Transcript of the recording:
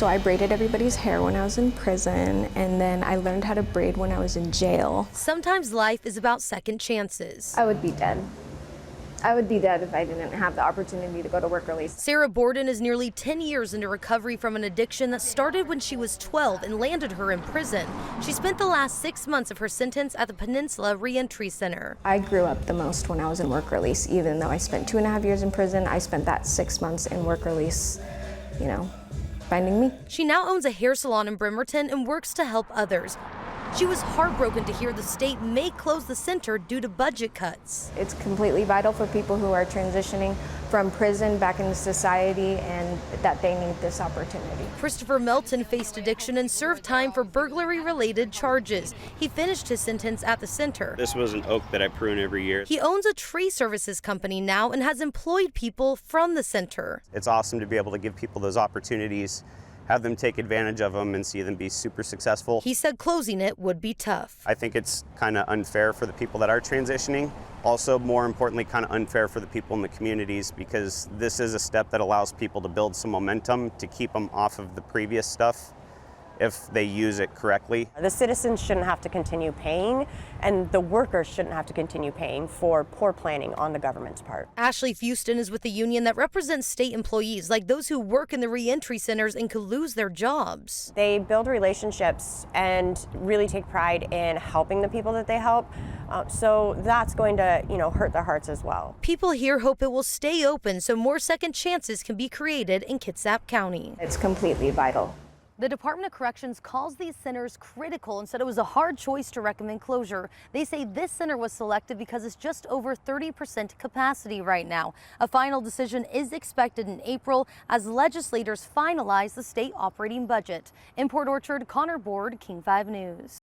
So I braided everybody's hair when I was in prison, and then I learned how to braid when I was in jail. Sometimes life is about second chances. I would be dead. I would be dead if I didn't have the opportunity to go to work release. Sarah Borden is nearly 10 years into recovery from an addiction that started when she was 12 and landed her in prison. She spent the last 6 months of her sentence at the Peninsula Reentry Center. I grew up the most when I was in work release. Even though I spent 2.5 years in prison, I spent that 6 months in work release, finding me. She now owns a hair salon in Bremerton and works to help others. She was heartbroken to hear the state may close the center due to budget cuts. It's completely vital for people who are transitioning from prison back into society, and that they need this opportunity. Christopher Melton faced addiction and served time for burglary-related charges. He finished his sentence at the center. This was an oak that I prune every year. He owns a tree services company now and has employed people from the center. It's awesome to be able to give people those opportunities, have them take advantage of them and see them be super successful. He said closing it would be tough. I think it's kind of unfair for the people that are transitioning. Also, more importantly, kind of unfair for the people in the communities, because this is a step that allows people to build some momentum to keep them off of the previous stuff if they use it correctly. The citizens shouldn't have to continue paying, and the workers shouldn't have to continue paying for poor planning on the government's part. Ashley Fuston is with the union that represents state employees, like those who work in the reentry centers and could lose their jobs. They build relationships and really take pride in helping the people that they help. So that's going to, hurt their hearts as well. People here hope it will stay open so more second chances can be created in Kitsap County. It's completely vital. The Department of Corrections calls these centers critical and said it was a hard choice to recommend closure. They say this center was selected because it's just over 30% capacity right now. A final decision is expected in April as legislators finalize the state operating budget. In Port Orchard, Connor Board, King 5 News.